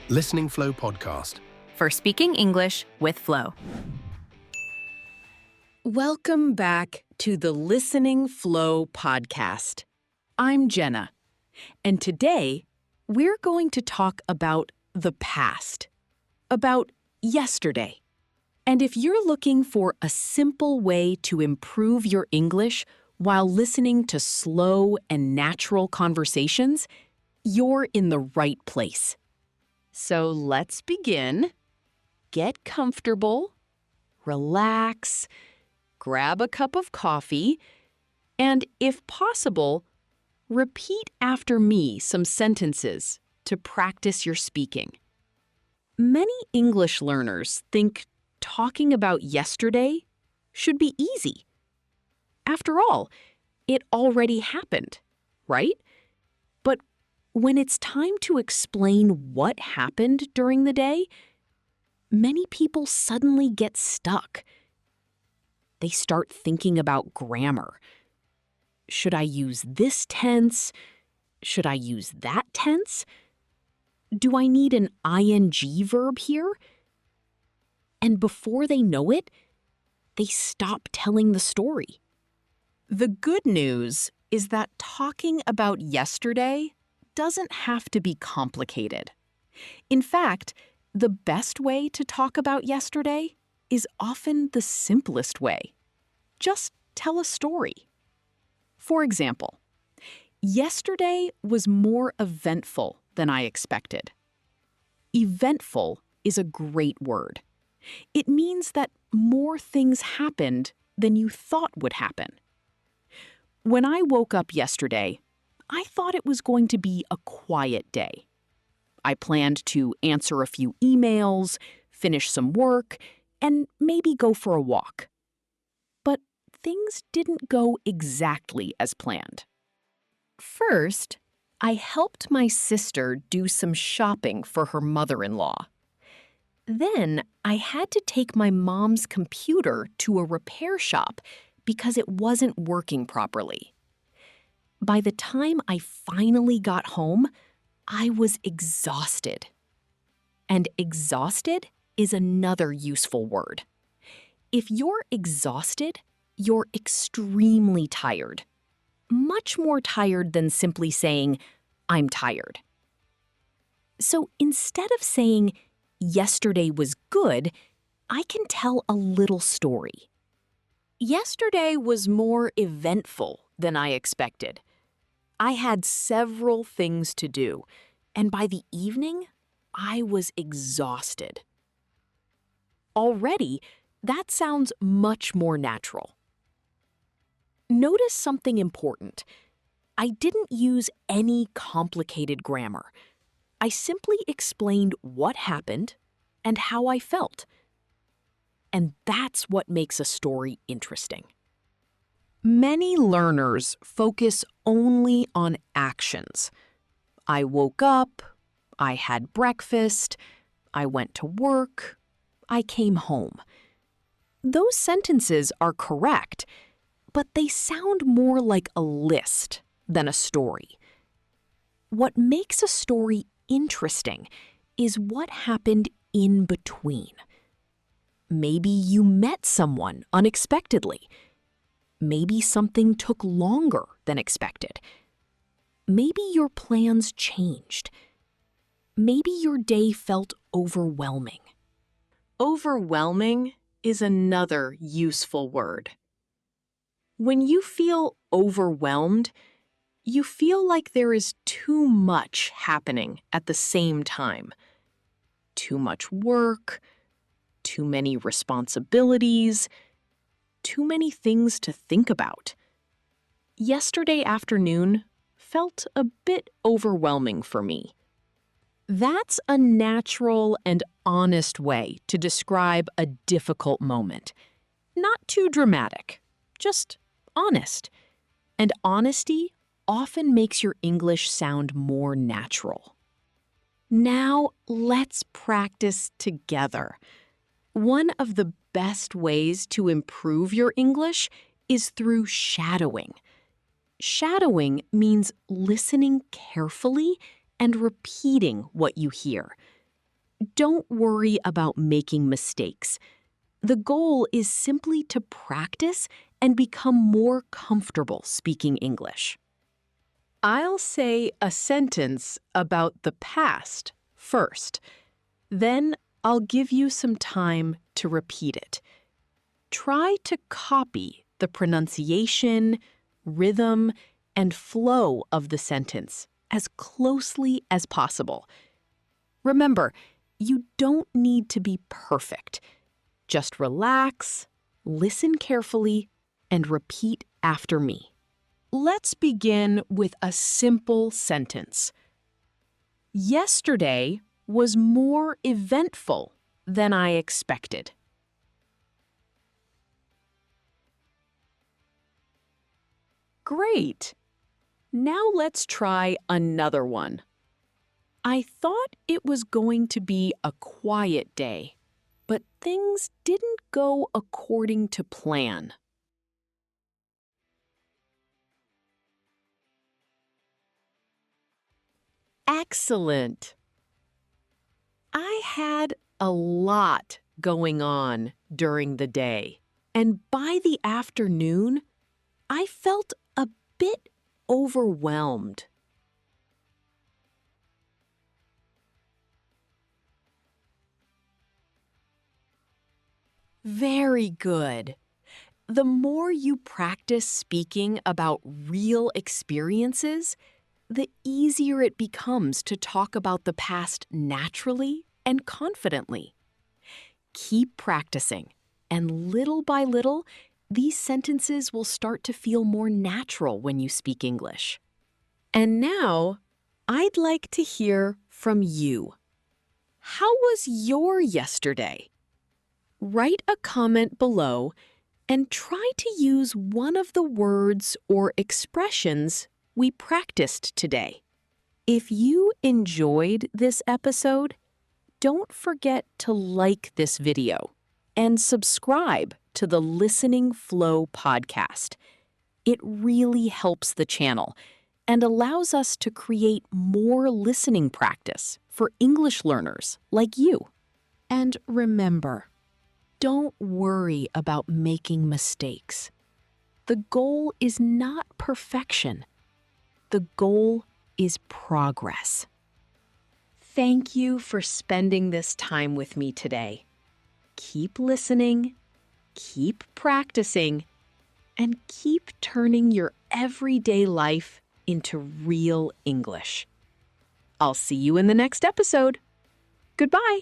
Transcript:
Listening Flow Podcast. For speaking English with flow. Welcome back to the Listening Flow Podcast. I'm Jenna, and today we're going to talk about the past, about yesterday. And if you're looking for a simple way to improve your English while listening to slow and natural conversations, you're in the right place. So let's begin. Get comfortable, relax, grab a cup of coffee, and if possible, repeat after me some sentences to practice your speaking. Many English learners think talking about yesterday should be easy. After all, it already happened, right? But when it's time to explain what happened during the day, many people suddenly get stuck. They start thinking about grammar. Should I use this tense? Should I use that tense? Do I need an ing verb here? And before they know it, they stop telling the story. The good news is that talking about yesterday doesn't have to be complicated. In fact, the best way to talk about yesterday is often the simplest way. Just tell a story. For example, yesterday was more eventful than I expected. Eventful is a great word. It means that more things happened than you thought would happen. When I woke up yesterday, I thought it was going to be a quiet day. I planned to answer a few emails, finish some work, and maybe go for a walk. But things didn't go exactly as planned. First, I helped my sister do some shopping for her mother-in-law. Then, I had to take my mom's computer to a repair shop because it wasn't working properly. By the time I finally got home, I was exhausted. And exhausted is another useful word. If you're exhausted, you're extremely tired. Much more tired than simply saying, I'm tired. So instead of saying, yesterday was good, I can tell a little story. Yesterday was more eventful than I expected. I had several things to do, and by the evening, I was exhausted. Already, that sounds much more natural. Notice something important. I didn't use any complicated grammar. I simply explained what happened and how I felt. And that's what makes a story interesting. Many learners focus only on actions. I woke up, I had breakfast, I went to work, I came home. Those sentences are correct, but they sound more like a list than a story. What makes a story interesting is what happened in between. Maybe you met someone unexpectedly. Maybe something took longer than expected. Maybe your plans changed. Maybe your day felt overwhelming. Overwhelming is another useful word. When you feel overwhelmed, you feel like there is too much happening at the same time. Too much work, too many responsibilities, too many things to think about. Yesterday afternoon felt a bit overwhelming for me. That's a natural and honest way to describe a difficult moment. Not too dramatic, just honest. And honesty often makes your English sound more natural. Now let's practice together. One of the best ways to improve your English is through shadowing. Shadowing means listening carefully and repeating what you hear. Don't worry about making mistakes. The goal is simply to practice and become more comfortable speaking English. I'll say a sentence about the past first. Then I'll give you some time to repeat it. Try to copy the pronunciation, rhythm, and flow of the sentence as closely as possible. Remember, you don't need to be perfect. Just relax, listen carefully, and repeat after me. Let's begin with a simple sentence. Yesterday was more eventful than I expected. Great! Now let's try another one. I thought it was going to be a quiet day, but things didn't go according to plan. Excellent! I had a lot going on during the day, and by the afternoon, I felt a bit overwhelmed. Very good. The more you practice speaking about real experiences, the easier it becomes to talk about the past naturally and confidently. Keep practicing, and little by little, these sentences will start to feel more natural when you speak English. And now, I'd like to hear from you. How was your yesterday? Write a comment below and try to use one of the words or expressions we practiced today. If you enjoyed this episode, don't forget to like this video and subscribe to the Listening Flow podcast. It really helps the channel and allows us to create more listening practice for English learners like you. And remember, don't worry about making mistakes. The goal is not perfection. The goal is progress. Thank you for spending this time with me today. Keep listening, keep practicing, and keep turning your everyday life into real English. I'll see you in the next episode. Goodbye.